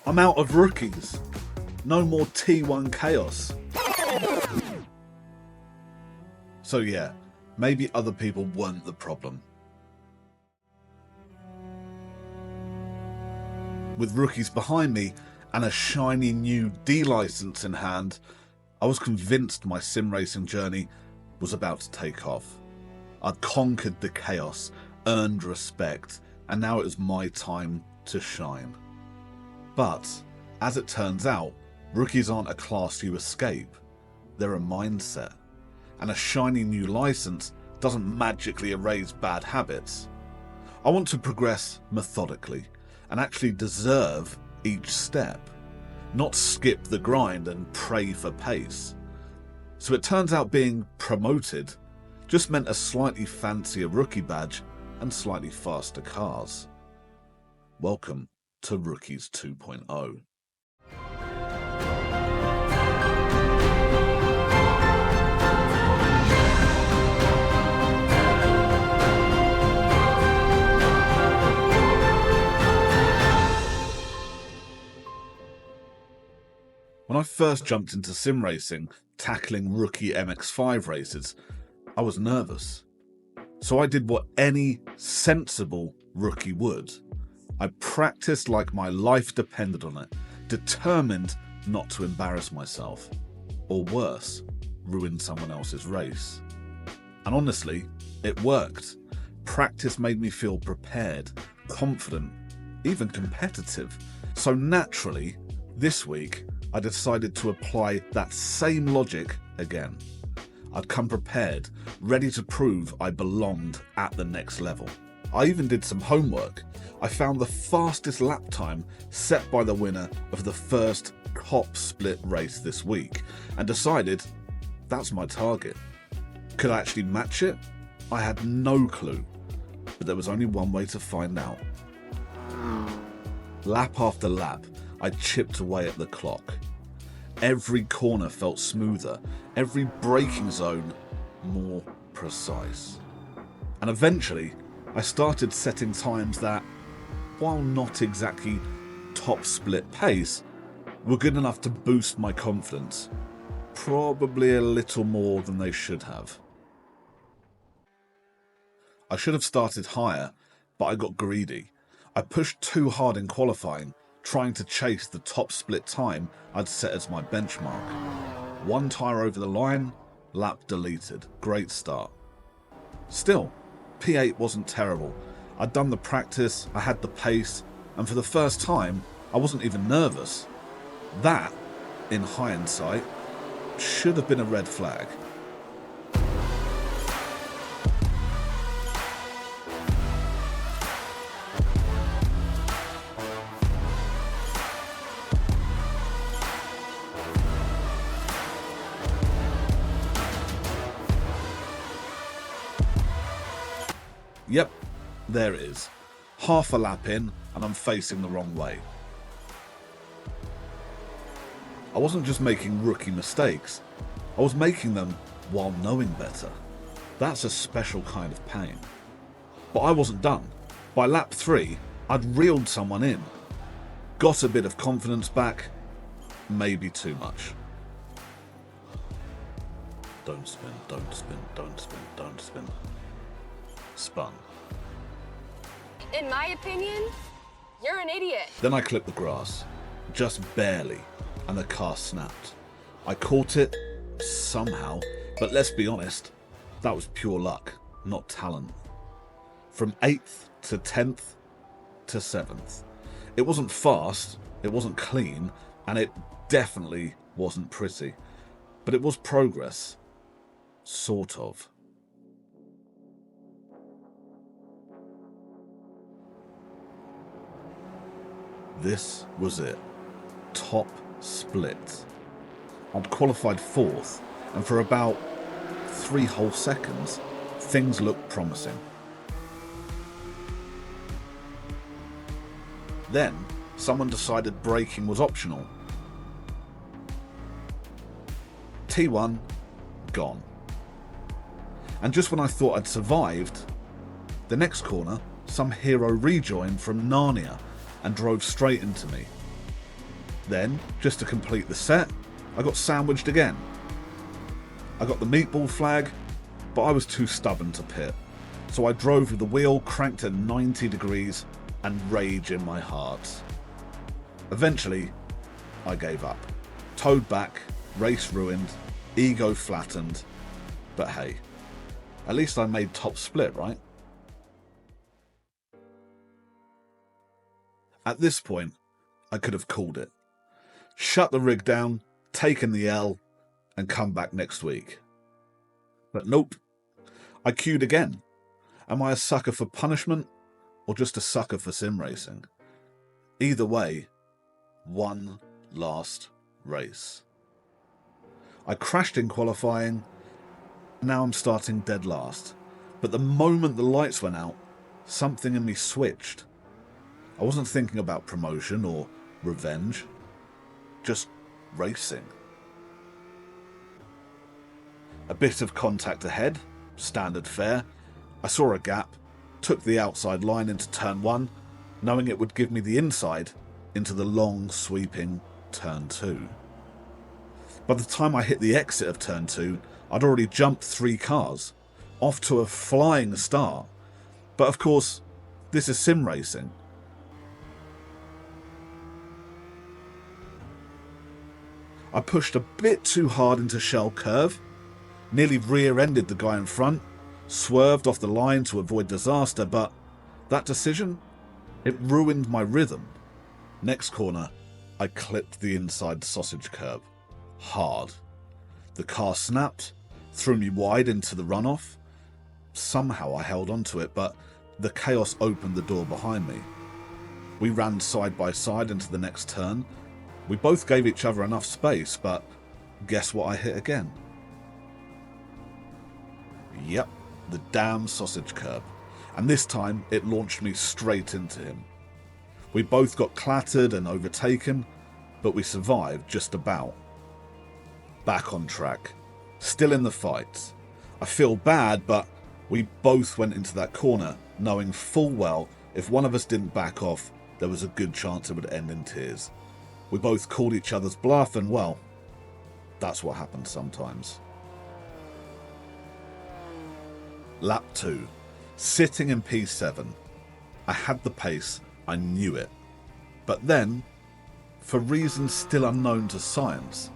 I'm out of rookies. No more T1 chaos. So yeah, maybe other people weren't the problem. With rookies behind me and a shiny new D license in hand, I was convinced my sim racing journey was about to take off. I'd conquered the chaos, earned respect, and now it was my time to shine. But, as it turns out, rookies aren't a class you escape. They're a mindset. And a shiny new license doesn't magically erase bad habits. I want to progress methodically and actually deserve each step, not skip the grind and pray for pace. So it turns out being promoted just meant a slightly fancier rookie badge and slightly faster cars. Welcome to Rookies 2.0. When I first jumped into sim racing, tackling rookie MX-5 races, I was nervous. So I did what any sensible rookie would. I practiced like my life depended on it, determined not to embarrass myself, or worse, ruin someone else's race. And honestly, it worked. Practice made me feel prepared, confident, even competitive. So naturally, this week, I decided to apply that same logic again. I'd come prepared, ready to prove I belonged at the next level. I even did some homework. I found the fastest lap time set by the winner of the first Cup split race this week and decided that's my target. Could I actually match it? I had no clue, but there was only one way to find out. Lap after lap, I chipped away at the clock. Every corner felt smoother, every braking zone more precise. And eventually, I started setting times that, while not exactly top split pace, were good enough to boost my confidence. Probably a little more than they should have. I should have started higher, but I got greedy. I pushed too hard in qualifying, trying to chase the top split time I'd set as my benchmark. One tyre over the line, lap deleted. Great start. Still, P8 wasn't terrible. I'd done the practice, I had the pace, and for the first time, I wasn't even nervous. That, in hindsight, should have been a red flag. Yep, there it is. Half a lap in and I'm facing the wrong way. I wasn't just making rookie mistakes, I was making them while knowing better. That's a special kind of pain. But I wasn't done. By lap 3, I'd reeled someone in. Got a bit of confidence back, maybe too much. Don't spin, don't spin, don't spin, don't spin. Spun. In my opinion, you're an idiot. Then I clipped the grass, just barely, and the car snapped. I caught it, somehow, but let's be honest, that was pure luck, not talent. From 8th to 10th to 7th. It wasn't fast, it wasn't clean, and it definitely wasn't pretty. But it was progress. Sort of. This was it. Top split. I'd qualified 4th, and for about 3 whole seconds, things looked promising. Then, someone decided braking was optional. T1, gone. And just when I thought I'd survived, the next corner, some hero rejoined from Narnia and drove straight into me. Then, just to complete the set, I got sandwiched again. I got the meatball flag, but I was too stubborn to pit. So I drove with the wheel cranked at 90 degrees and rage in my heart. Eventually, I gave up. Towed back, race ruined, ego flattened. But hey, at least I made top split, right? At this point, I could have called it. Shut the rig down, taken the L, and come back next week. But nope. I queued again. Am I a sucker for punishment or just a sucker for sim racing? Either way, one last race. I crashed in qualifying. Now I'm starting dead last. But the moment the lights went out, something in me switched. I wasn't thinking about promotion or revenge, just racing. A bit of contact ahead, standard fare. I saw a gap, took the outside line into turn 1, knowing it would give me the inside into the long sweeping turn 2. By the time I hit the exit of turn 2, I'd already jumped 3 cars, off to a flying start. But of course, this is sim racing. I pushed a bit too hard into shell curve, nearly rear-ended the guy in front, swerved off the line to avoid disaster, but that decision, it ruined my rhythm. Next corner, I clipped the inside sausage curb. Hard. The car snapped, threw me wide into the runoff. Somehow I held onto it, but the chaos opened the door behind me. We ran side by side into the next turn. We both gave each other enough space, but guess what I hit again? Yep, the damn sausage curb. And this time it launched me straight into him. We both got clattered and overtaken, but we survived just about. Back on track. Still in the fight. I feel bad, but we both went into that corner knowing full well if one of us didn't back off, there was a good chance it would end in tears. We both called each other's bluff and, well, that's what happens sometimes. Lap 2. Sitting in P7. I had the pace, I knew it. But then, for reasons still unknown to science,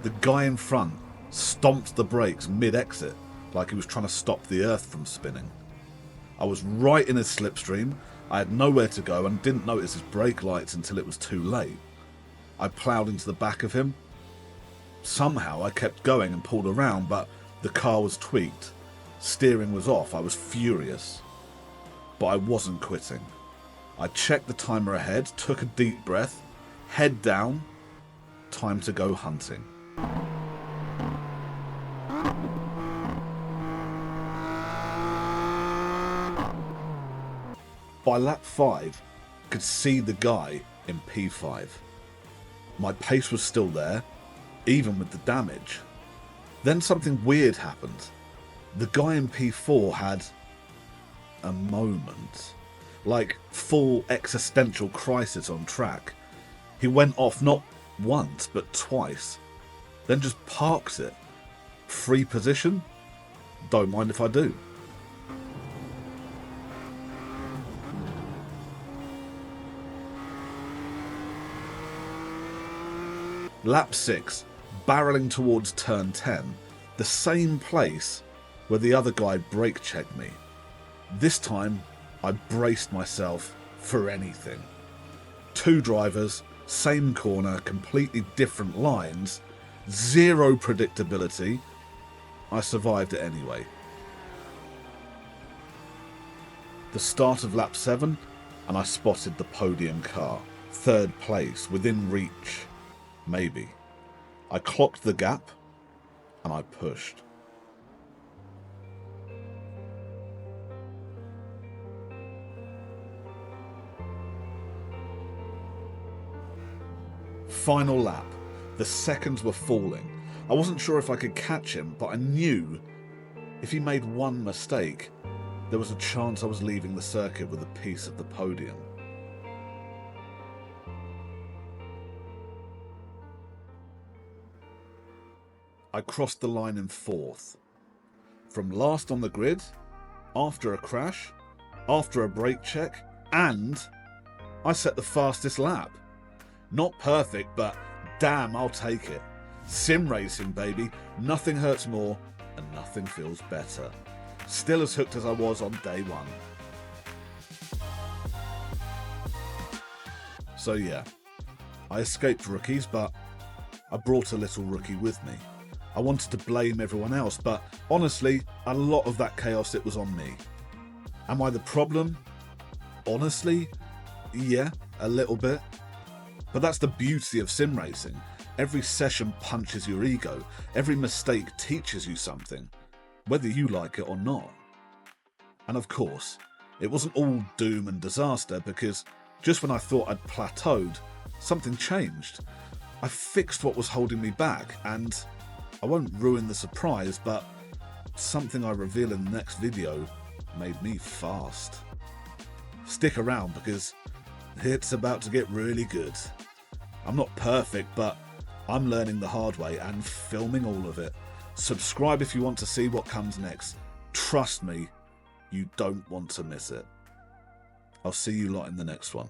the guy in front stomped the brakes mid-exit like he was trying to stop the earth from spinning. I was right in his slipstream, I had nowhere to go and didn't notice his brake lights until it was too late. I ploughed into the back of him. Somehow I kept going and pulled around, but the car was tweaked. Steering was off. I was furious. But I wasn't quitting. I checked the timer ahead, took a deep breath, head down. Time to go hunting. By lap 5, I could see the guy in P5. My pace was still there, even with the damage. Then something weird happened. The guy in P4 had a moment. Like full existential crisis on track. He went off not once, but twice. Then just parks it. Free position? Don't mind if I do. Lap 6, barreling towards turn 10, the same place where the other guy brake checked me. This time, I braced myself for anything. 2 drivers, same corner, completely different lines, zero predictability. I survived it anyway. The start of lap 7, and I spotted the podium car. 3rd place, within reach. Maybe. I clocked the gap, and I pushed. Final lap. The seconds were falling. I wasn't sure if I could catch him, but I knew if he made one mistake, there was a chance I was leaving the circuit with a piece of the podium. I crossed the line in 4th. From last on the grid, after a crash, after a brake check, and I set the fastest lap. Not perfect, but damn, I'll take it. Sim racing, baby. Nothing hurts more and nothing feels better. Still as hooked as I was on day one. So yeah, I escaped rookies, but I brought a little rookie with me. I wanted to blame everyone else, but honestly, a lot of that chaos, it was on me. Am I the problem? Honestly, yeah, a little bit. But that's the beauty of sim racing. Every session punches your ego. Every mistake teaches you something, whether you like it or not. And of course, it wasn't all doom and disaster, because just when I thought I'd plateaued, something changed. I fixed what was holding me back, and I won't ruin the surprise, but something I reveal in the next video made me fast. Stick around because it's about to get really good. I'm not perfect, but I'm learning the hard way and filming all of it. Subscribe if you want to see what comes next. Trust me, you don't want to miss it. I'll see you lot in the next one.